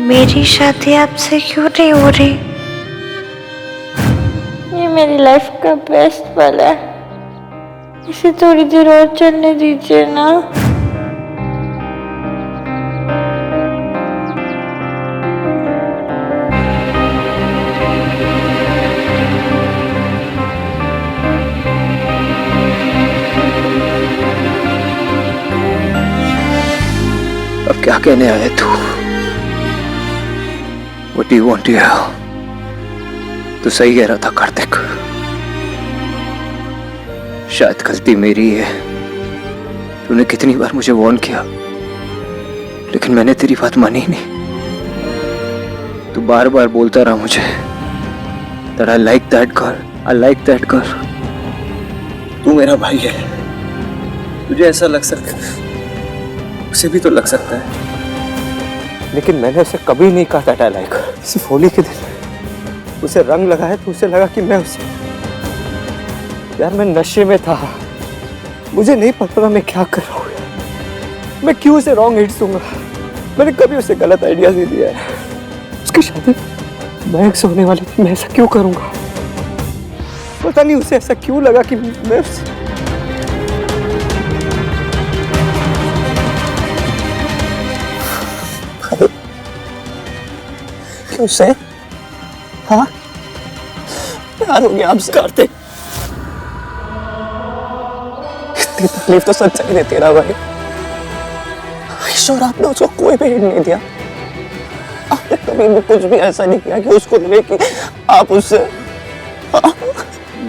मेरी शादी आपसे क्यों नहीं हो रही? ये मेरी लाइफ का बेस्ट पल है, इसे थोड़ी देर और चलने दीजिए ना। अब क्या कहने आया तू? What do you want to hear? तू सही कह रहा था कार्तिक, शायद गलती मेरी है। तूने कितनी बार मुझे वार्न किया, लेकिन मैंने तेरी बात मानी ही नहीं। तू बार बार बोलता रहा मुझे that I like that girl, I like that girl। तू मेरा भाई है, तुझे ऐसा लग सकता है, उसे भी तो लग सकता है, लेकिन मैंने उसे कभी नहीं कहा that I like her। सिर्फ होली के दिन उसे रंग लगाया तो उसे लगा कि मैं उसे, यार मैं नशे में था, मुझे नहीं पता था मैं क्या कर रहा हूँ। मैं क्यों उसे रॉन्ग हिट्स दूंगा? मैंने कभी उसे गलत आइडियाज नहीं दिया है। उसकी शादी महक से होने वाली थी, मैं ऐसा क्यों करूंगा? पता नहीं उसे ऐसा क्यों लगा कि मैं उसे हाँ प्यार हो गया आपसे कार्तिक। इतनी तकलीफ तो सच्चाई ने तेरा भाई, ईश्वर आपने उसको कोई भी हिंट नहीं दिया। आपने कभी भी कुछ भी ऐसा नहीं किया कि उसको लगे कि आप उससे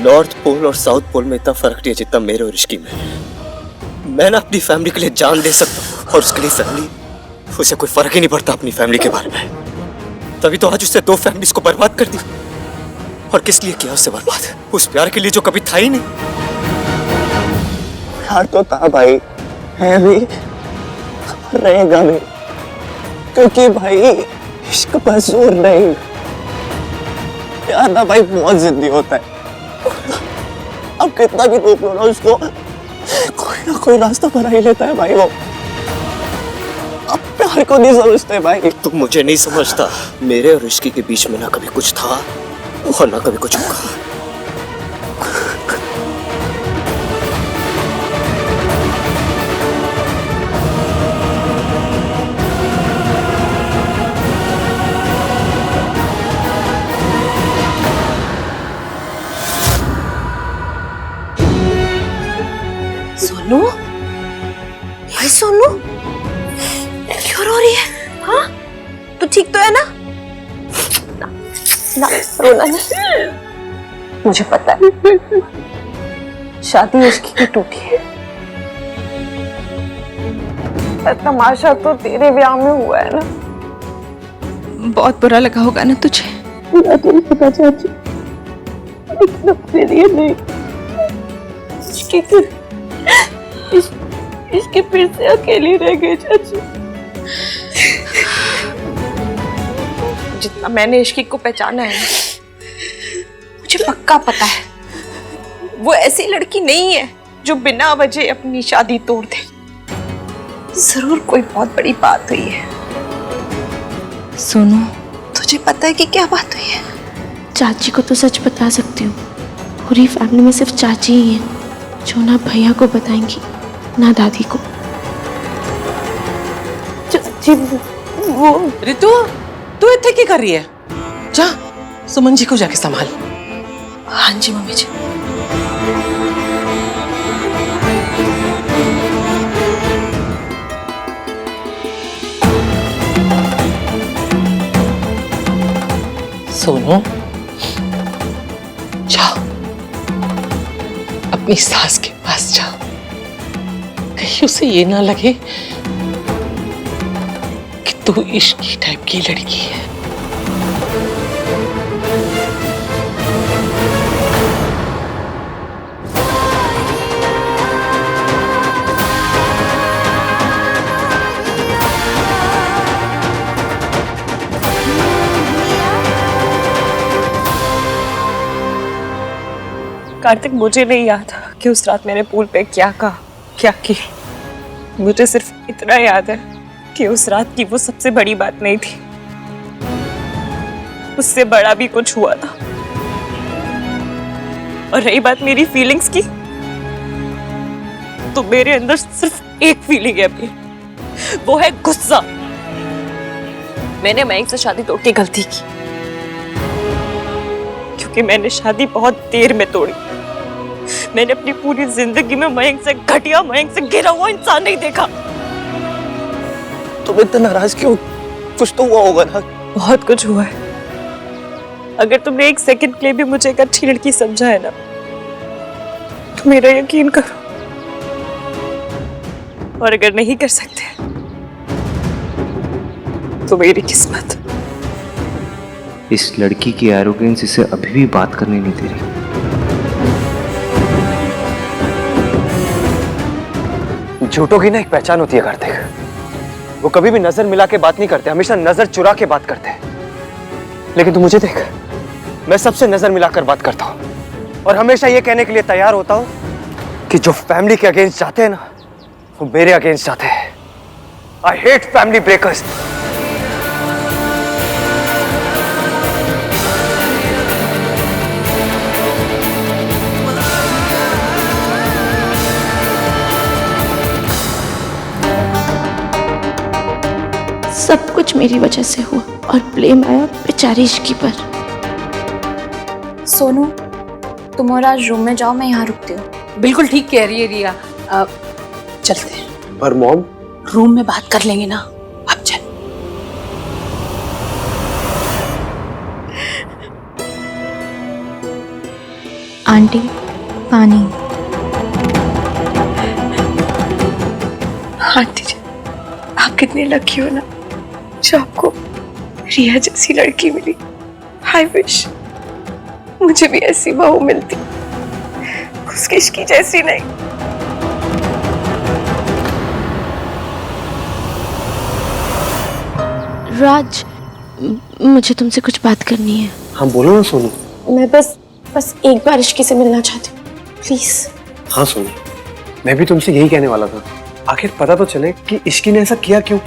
नॉर्थ पोल और साउथ पोल में इतना फर्क नहीं है जितना मेरे और इश्की में। मैं ना अपनी फैमिली के लिए जान दे सकता हूँ, और उसके लिए फैमिली, उसे कोई फर्क ही नहीं पड़ता अपनी फैमिली के बारे में। तभी तो आज उसने 2 फैमिलीज को बर्बाद कर दी। और किस लिए किया उससे बर्बाद? उस प्यार के लिए जो कभी था ही नहीं। प्यार तो था भाई, है भी, रहेगा भी, क्योंकि भाई इश्क पर जोर नहीं, प्यार ना भाई बहुत जिद्दी होता है। अब कितना भी रोक लो ना उसको, कोई ना कोई रास्ता बना ही लेता है भाई वो। अब प्यार को नहीं समझते भाई। तुम मुझे नहीं समझता। मेरे और इश्की के बीच में ना कभी कुछ था और ना कभी कुछ होगा। सोनू, भाई सोनू, क्यों रो रही है? हाँ, तू ठीक तो है ना? ना रोना नहीं। मुझे पता है शादी उसकी की टूटी है, तमाशा तो तेरे ब्याह में हुआ है ना। बहुत बुरा लगा होगा ना तुझे? बुरा तो नहीं पता चाची, लेकिन अपने लिए नहीं, इसके फिर से अकेली रह गई चाची। जितना मैंने इश्की को पहचाना है, मुझे पक्का पता है वो ऐसी लड़की नहीं है जो बिना वजह अपनी शादी तोड़ दे। जरूर कोई बहुत बड़ी बात हुई है। सोनू, तुझे पता है कि क्या बात हुई है? चाची को तो सच बता सकती हूँ। पूरी फैमिली में सिर्फ चाची ही है जो ना भैया को बताएंगी ना दादी को। चाची वो रितु, तू इतने क्या कर रही है? जा सुमन जी को जाके संभाल। हाँ जी मम्मी जी। सोनू, जाओ अपनी सास के पास जाओ, कहीं उसे ये ना लगे कि तू इश्की टाइप की लड़की है। कार्तिक, मुझे नहीं याद कि उस रात मैंने पूल पे क्या कहा, क्या की। मुझे सिर्फ इतना याद है कि उस रात की वो सबसे बड़ी बात नहीं थी, उससे बड़ा भी कुछ हुआ था। और रही बात मेरी फीलिंग्स की, तो मेरे अंदर सिर्फ एक फीलिंग है अभी, वो है गुस्सा। मैंने मयंक से शादी तोड़ के गलती की, क्योंकि मैंने शादी बहुत देर में तोड़ी। मैंने अपनी पूरी जिंदगी में मयंक से घटिया, मयंक से गिरा हुआ इंसान नहीं देखा। तुम इतना नाराज क्यों? कुछ तो हुआ होगा ना। बहुत कुछ हुआ है। अगर तुमने एक सेकंड के लिए भी मुझे एक अच्छी लड़की समझा है ना, तो मेरा यकीन करो। और अगर नहीं कर सकते तो मेरी किस्मत। इस लड़की की एरोगेंस इसे अभी भी बात करने नहीं दे रही। झूठों की ना एक पहचान होती है कार्तिक। वो कभी भी नजर मिला के बात नहीं करते, हमेशा नजर चुरा के बात करते हैं। लेकिन तू मुझे देख, मैं सबसे नजर मिलाकर बात करता हूं और हमेशा ये कहने के लिए तैयार होता हूं कि जो फैमिली के अगेंस्ट जाते हैं ना, वो मेरे अगेंस्ट जाते हैं। I hate family breakers. सब कुछ मेरी वजह से हुआ और ब्लेम आया बेचारी इश्की पर। सोनू, तुम और आज रूम में जाओ, मैं यहाँ रुकती हूँ। बिल्कुल ठीक कह रही है रिया। चलते हैं। पर मॉम, रूम में बात कर लेंगे ना, अब चल। आंटी, पानी। आंटी जी, आप कितनी लकी हो ना जो आपको रिया जैसी लड़की मिली। आई विश मुझे भी ऐसी बहू मिलती, उसकी इश्की जैसी नहीं। राज, मुझे तुमसे कुछ बात करनी है। हाँ बोलो ना सोनू। मैं बस एक बार इश्की से मिलना चाहती हूँ, प्लीज। हाँ सोनू, मैं भी तुमसे यही कहने वाला था। आखिर पता तो चले कि इश्की ने ऐसा किया क्यों।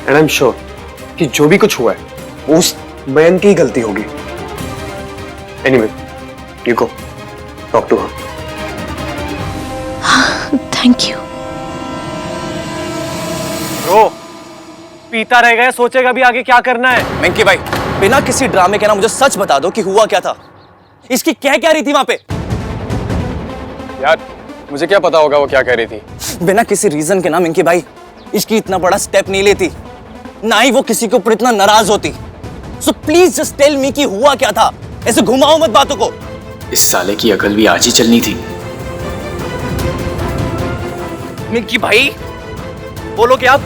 एंड आई एम श्योर कि जो भी कुछ हुआ है वो उस मयंक की ही गलती होगी। Anyway, you go talk to her. Thank you. Bro, पीता रह गया, सोचेगा भी आगे क्या करना है। मेंकी भाई, बिना किसी ड्रामे के ना मुझे सच बता दो कि हुआ क्या था। इसकी कह क्या रही थी वहां पे? यार मुझे क्या पता होगा वो क्या कह रही थी। बिना किसी रीजन के ना मेंकी भाई इसकी इतना बड़ा स्टेप नहीं लेती, ना ही वो किसी के ऊपर इतना नाराज होती। So please just tell me कि हुआ क्या था। ऐसे घुमाओ मत बातों को। इस साले की अकल भी आज ही चलनी थी। मेंकी भाई बोलो क्या आप?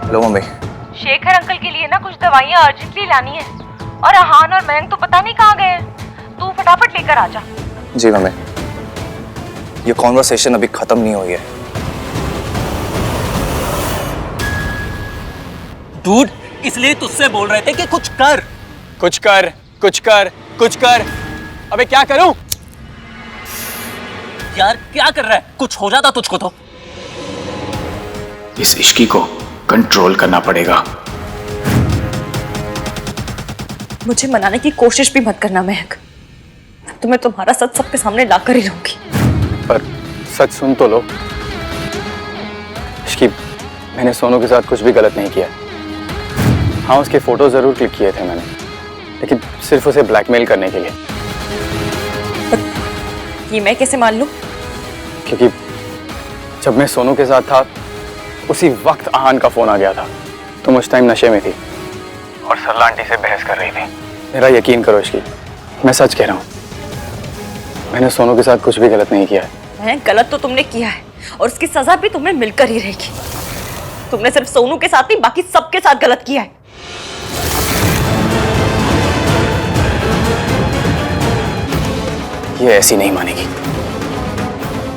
Hello mummy. शेखर अंकल के लिए ना कुछ दवाइयाँ अर्जेंटली लानी है, और अहान और मयंक तो पता नहीं कहाँ गए हैं। तू फटाफट लेकर आ जा। जी मम्मी, ये कॉन्वर्सेशन अभी खत्म नहीं हुई है। डूड, इसलिए तुझसे बोल रहे थे कि कुछ कर। कुछ कर, कुछ कर, कुछ कर। अबे क्या करूं? यार क्या कर रहा है? कुछ हो जाता तुझको तो। इस इश्की को कंट्रोल करना पड़ेगा। मुझे मनाने की कोशिश भी मत करना महक, तो मैं तुम्हारा सच सबके सामने लाकर ही रहूंगी। पर सच सुन तो लो। इश्की, मैंने सोनू के साथ कुछ भी गलत नहीं किया। हाँ, उसके फोटो जरूर क्लिक किए थे मैंने, लेकिन सिर्फ उसे ब्लैकमेल करने के लिए। ये मैं कैसे मान लूं? क्योंकि जब मैं सोनू के साथ था उसी वक्त आहान का फोन आ गया था। तुम उस टाइम नशे में थी और सरला आंटी से बहस कर रही थी। मेरा यकीन करो इश्की, मैं सच कह रहा हूँ, मैंने सोनू के साथ कुछ भी गलत नहीं किया है। गलत तो तुमने किया है और उसकी सजा भी तुम्हें मिलकर ही रहेगी। तुमने सिर्फ सोनू के साथ नहीं, बाकी सबके साथ गलत किया है। ये ऐसी नहीं मानेगी,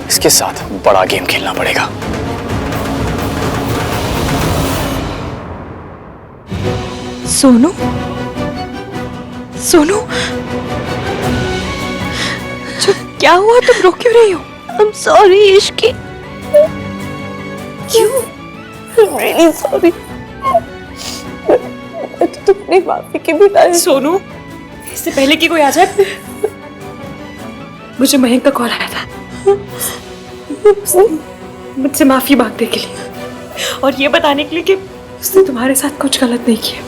इसके साथ बड़ा गेम खेलना पड़ेगा। सोनू, सोनू, क्या हुआ? तुम रो क्यों रही हो? I'm sorry Ishki. क्यों? I'm really sorry। मैं तो तुम्हारी माफी के बिना। सोनू, इससे पहले कि कोई आ जाए, मुझे मयंक का कॉल आया था मुझसे माफी मांगने के लिए और ये बताने के लिए कि उसने तुम्हारे साथ कुछ गलत नहीं किया।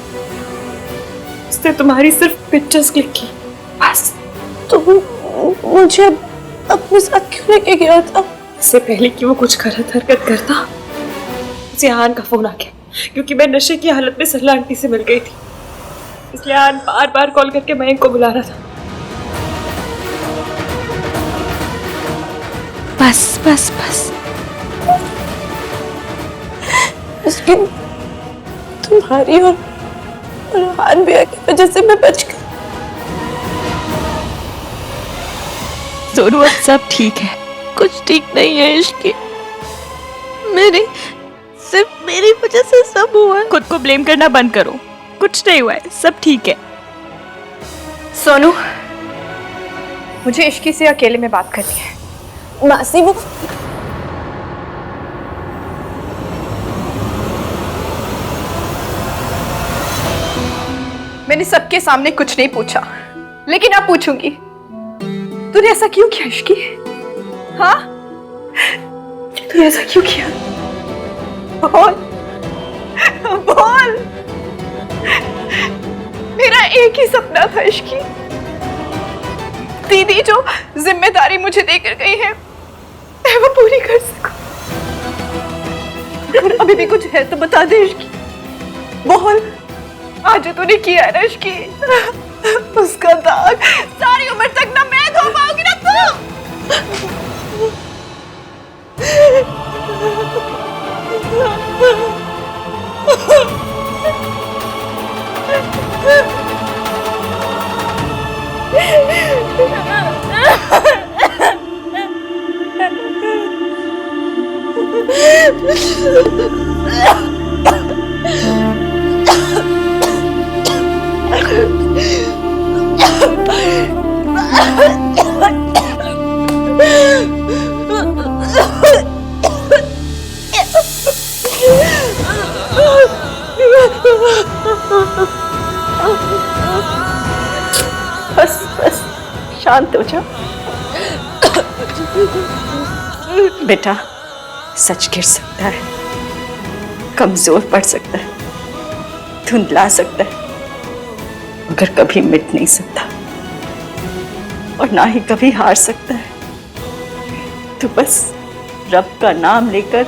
उसने तुम्हारी सिर्फ पिक्चर्स क्लिक की, बस। तो मुझे अपने साथ क्यों लेके गया था? इससे पहले कि वो कुछ गलत हरकत करता, उसे आन का फोन आ गया, क्योंकि मैं नशे की हालत में सरला आंटी से मिल गई थी। इसलिए आन बार बार कॉल करके मयंक को बुला रहा था। बस बस बस, इसकी तुम्हारी और हान भैया की वजह से मैं बच गई। सोनू, अब सब ठीक है। कुछ ठीक नहीं है इश्की, सिर्फ मेरी वजह से सब हुआ है। खुद को ब्लेम करना बंद करो, कुछ नहीं हुआ है, सब ठीक है। सोनू, मुझे इश्की से अकेले में बात करनी है। मासी, वो मैंने सबके सामने कुछ नहीं पूछा, लेकिन अब पूछूंगी। तूने ऐसा क्यों किया इश्की? हाँ, तूने ऐसा क्यों किया? बोल बोल। मेरा एक ही सपना था इश्की, दीदी जो जिम्मेदारी मुझे देकर गई है मैं वो पूरी कर सकूं। अगर अभी भी कुछ है तो बता दे इश्की, बोल। आज जो तूने किया है ना इश्की, उसका दाग सारी उम्र तक ना मैं धो पाऊंगी ना तू। बस बस, शांत हो जा बेटा। सच गिर सकता है, कमजोर पड़ सकता है, धुंधला सकता है, मगर कभी मिट नहीं सकता और ना ही कभी हार सकता है। तो बस रब का नाम लेकर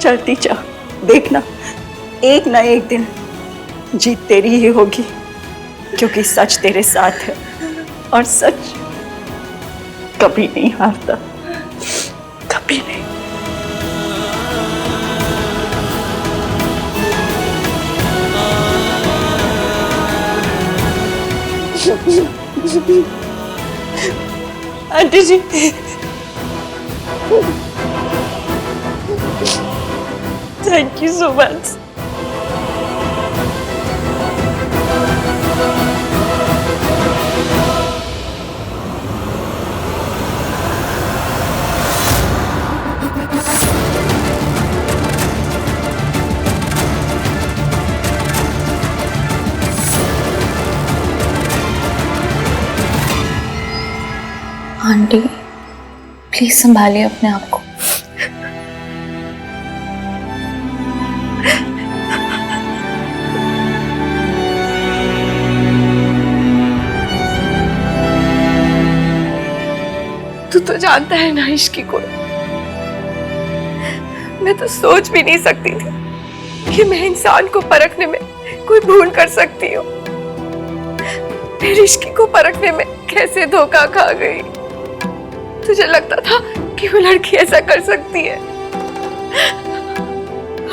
चलती जा, देखना एक ना एक दिन जीत तेरी ही होगी, क्योंकि सच तेरे साथ है और सच कभी नहीं हारता, कभी नहीं। Aunty ji, thank you so much. Aunty, please संभालिए अपने आप को। तू तो जानता है ना इश्की को, मैं तो सोच भी नहीं सकती थी कि मैं इंसान को परखने में कोई भूल कर सकती हूँ। मेरी इश्की को परखने में कैसे धोखा खा गई। तुझे लगता था कि वो लड़की ऐसा कर सकती है?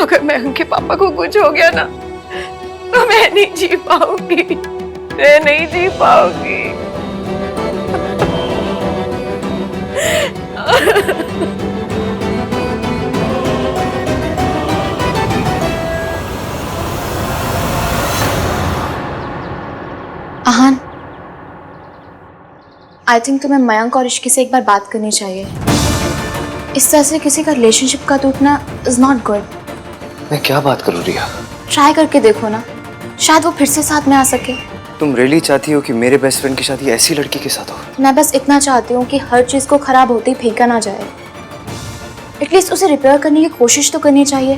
अगर मैं उनके पापा को कुछ हो गया ना, तो मैं नहीं जी पाऊंगी, मैं नहीं जी पाऊंगी। आहान, आई थिंक तुम्हें मयंक और इश्की से एक बार बात करनी चाहिए। इस तरह से किसी का रिलेशनशिप का टूटना इज नॉट गुड। मैं क्या बात करूँ रिया? ट्राई करके देखो ना, शायद वो फिर से साथ में आ सके। तुम रियली चाहती हो कि मेरे बेस्ट फ्रेंड की शादी ऐसी लड़की के साथ हो? मैं बस इतना चाहती हूँ कि हर चीज को खराब होते ही फेंका ना जाए। एटलीस्ट उसे रिपेयर करने की कोशिश तो करनी चाहिए।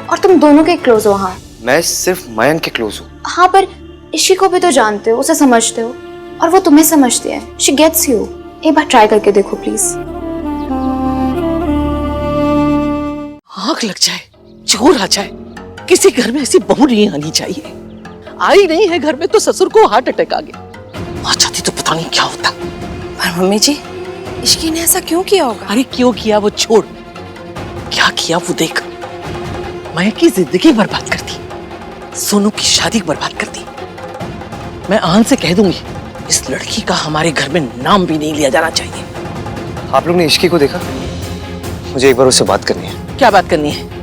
और तुम दोनों के क्लोज हो। हाँ, मैं सिर्फ मयंक के क्लोज हूँ। हाँ, पर इश्की को भी तो जानते हो, उसे समझते हो, और वो तुम्हें समझती है। She gets you. एक बार ट्राई करके देखो प्लीज। आग लग जाए, चोर आ जाए, किसी घर में ऐसी बहू नहीं आनी चाहिए। आई नहीं है घर में तो ससुर को हार्ट अटैक आ गया। आ जाती तो पता नहीं क्या होता। पर मम्मी जी, इश्की ने ऐसा क्यों किया होगा? अरे क्यों किया वो छोड़, क्या किया वो देख। मैं की जिंदगी बर्बाद कर दी, सोनू की शादी बर्बाद कर दी। मैं आन से कह दूंगी, इस लड़की का हमारे घर में नाम भी नहीं लिया जाना चाहिए। आप लोग ने इश्की को देखा? मुझे एक बार उससे बात करनी है। क्या बात करनी है?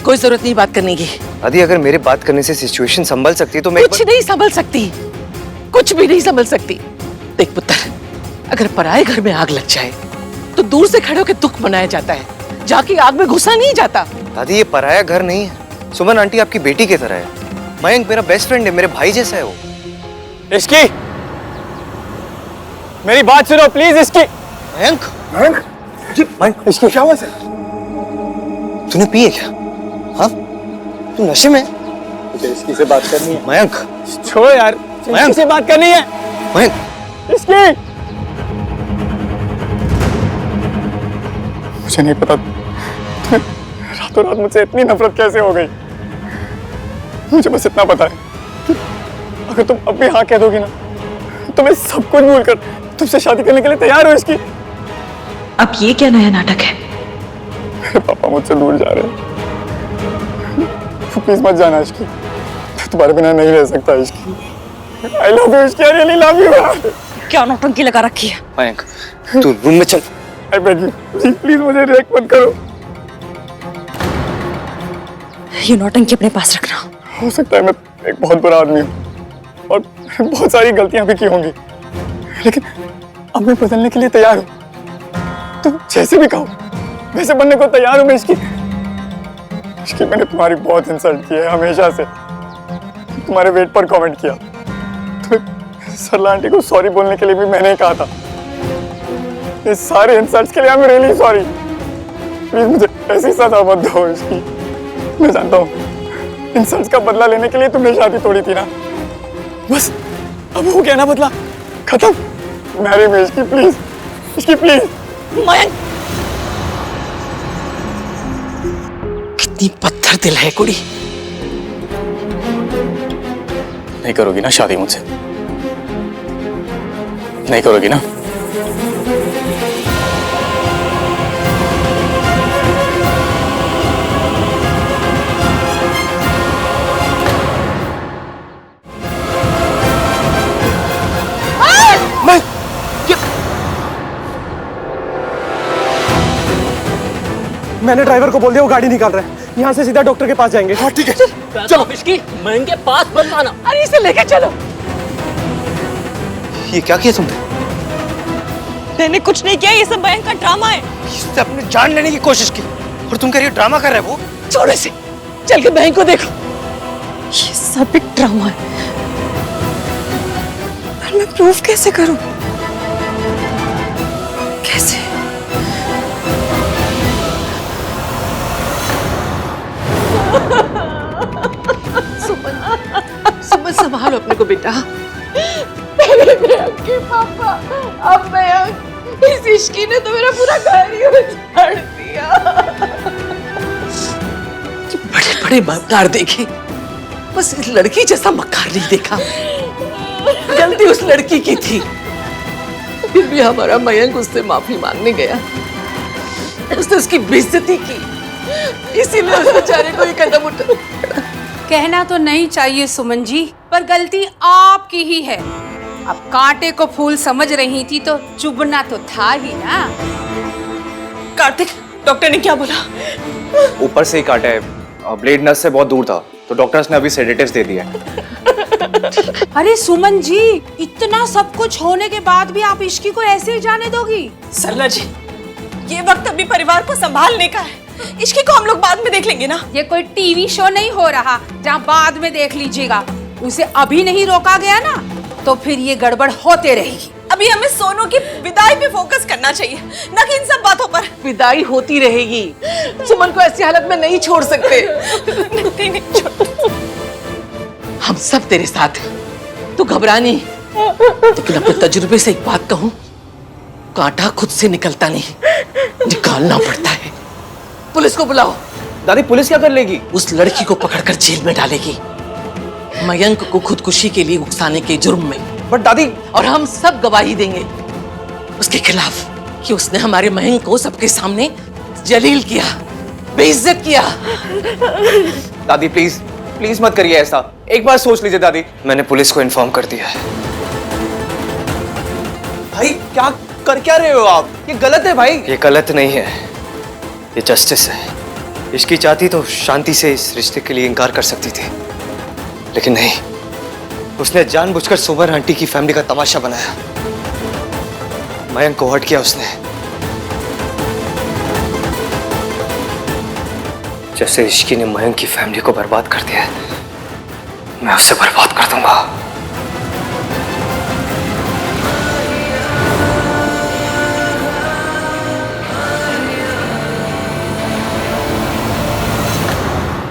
कोई जरूरत नहीं बात करने की। दादी, अगर मेरे बात करने से सिचुएशन संभल सकती तो मैं कुछ नहीं संभल सकती, कुछ भी नहीं संभल सकती। देख पुत्र, अगर पराये घर में आग लग जाए तो दूर से खड़े होकर दुख मनाया जाता है, जाके आग में घुसा नहीं जाता। दादी, ये पराया घर नहीं है। सुमन आंटी आपकी बेटी की तरह है। मयंक मेरा बेस्ट फ्रेंड है, मेरे भाई जैसा है वो। इश्की, मेरी बात सुनो प्लीज। इश्की, मयंक, मयंक, इश्की क्या हुआ सर? तूने पी है क्या? हाँ, तू नशे में? मुझे इश्की से बात करनी है। मयंक, छोड़ो यार, मयंक से बात करनी है। मयंक, इश्की, मुझे नहीं पता रातों रात मुझसे इतनी नफरत कैसे हो गई। मुझे बस इतना पता है कि अगर तुम अब भी हाँ कह दोगी ना तो मैं सब कुछ भूल कर तुमसे शादी करने के लिए तैयार हो। इसकी अब ये क्या नया नाटक है? मेरे पापा मुझसे दूर जा रहे हैं। प्लीज मत जाना इश्की, तुम्हारे बिना नहीं रह सकता Ishki. I love you Ishki, I really love you. क्या नौटंकी लगा रखी है? मयंक, तू रूम में चल। आई बेग यू, प्लीज मुझे रिएक्ट मत करो। ये नौटंकी अपने पास रखना। हो सकता है मैं एक बहुत बुरा आदमी हूँ और बहुत सारी गलतियां भी की होंगी, लेकिन अब मैं बदलने के लिए तैयार हूँ। तुम जैसे भी कहो वैसे बनने को तैयार हूँ मैं। इसकी मैंने तुम्हारी बहुत इंसल्ट की है हमेशा से। तुम्हारे वेट पर कमेंट किया, तुम्हें सरला आंटी को सॉरी बोलने के लिए भी मैंने ही कहा था। ये सारे इंसल्ट्स के लिए I am really sorry. Please मुझे ऐसी सजा मत दो इसकी। मैं जानता हूँ इंसल्ट्स का बदला लेने के लिए तुमने शादी तोड़ी थी ना, बस अब हो गया ना बदला, खत्म। मैरी में इसकी प्लीज, इसकी प्लीज। मयंक, कितनी पत्थर दिल है कुड़ी। नहीं करोगी ना शादी मुझसे? नहीं करोगी ना? मैंने ड्राइवर को बोल दिया, वो गाड़ी निकाल रहा है। यहाँ से सीधा डॉक्टर के पास जाएंगे। हाँ ठीक है, चलो। इसकी मयंक के पास मत आना। अरे इसे लेके चलो। ये क्या किया तुमने? मैंने कुछ नहीं किया, ये सब मयंक का ड्रामा है। इससे अपनी जान लेने की कोशिश की और तुम कह रही हो ड्रामा कर रहे हो। वो छोड़ इसे, चल के मयंक को देखो। ये सब एक ड्रामा है, पर मैं प्रूफ कैसे करूं? कैसे? सुमन संभालो अपने को बेटा। पापा, अब मयंक, इस इश्की ने तो मेरा पूरा घर ही उजाड़ दिया। बड़े बड़े मक्कार देखे, बस इस लड़की जैसा मक्कार नहीं देखा। गलती उस लड़की की थी, फिर भी हमारा मयंक उससे माफी मांगने गया। उसने उसकी बेइज्जती की, इसीलिए उस बेचारे को ये कदम उठा। कहना तो नहीं चाहिए सुमन जी, पर गलती आपकी ही है। अब कांटे को फूल समझ रही थी तो चुभना तो था ही ना। कार्तिक, डॉक्टर ने क्या बोला? ऊपर से ही काटा है, ब्लेड नस से बहुत दूर था, तो डॉक्टर्स ने अभी सेडेटिव्स दे दिया है। अरे सुमन जी, इतना सब कुछ होने के बाद भी आप इश्की को ऐसे ही जाने दोगी? सरला जी, ये वक्त अभी परिवार को संभालने का है। इश्की को हम लोग बाद में देख लेंगे ना। ये कोई टीवी शो नहीं हो रहा जहाँ बाद में देख लीजिएगा। उसे अभी नहीं रोका गया ना, तो फिर ये गड़बड़ होते रहेगी। अभी हमें सोनू की विदाई पे फोकस करना चाहिए, न कि इन सब बातों पर। विदाई होती रहेगी, सुमन को ऐसी हालत में नहीं छोड़ सकते। नहीं छोड़। हम सब तेरे साथ हैं, तू घबरा नहीं। लेकिन अपने तजुर्बे से एक बात कहूं, कांटा खुद से निकलता नहीं, निकालना पड़ता है। पुलिस को बुलाओ। दादी पुलिस क्या कर लेगी? उस लड़की को पकड़कर जेल में डालेगी, मयंक को खुदकुशी के लिए उकसाने के जुर्म में। बट दादी, और हम सब गवाही देंगे उसके खिलाफ कि उसने हमारे मयंक को सबके सामने जलील किया, बेइज्जत किया। दादी प्लीज प्लीज मत करिए ऐसा, एक बार सोच लीजिए दादी। मैंने पुलिस को इन्फॉर्म कर दिया है। भाई क्या कर क्या रहे हो आप? ये गलत है भाई। ये गलत नहीं है, ये जस्टिस है। इश्की चाहती तो शांति से इस रिश्ते के लिए इनकार कर सकती थी, लेकिन नहीं, उसने जानबूझकर सुमन आंटी की फैमिली का तमाशा बनाया। मयंक को हर्ट किया उसने। जैसे इश्की ने मयंक की फैमिली को बर्बाद कर दिया, मैं उसे बर्बाद कर दूंगा।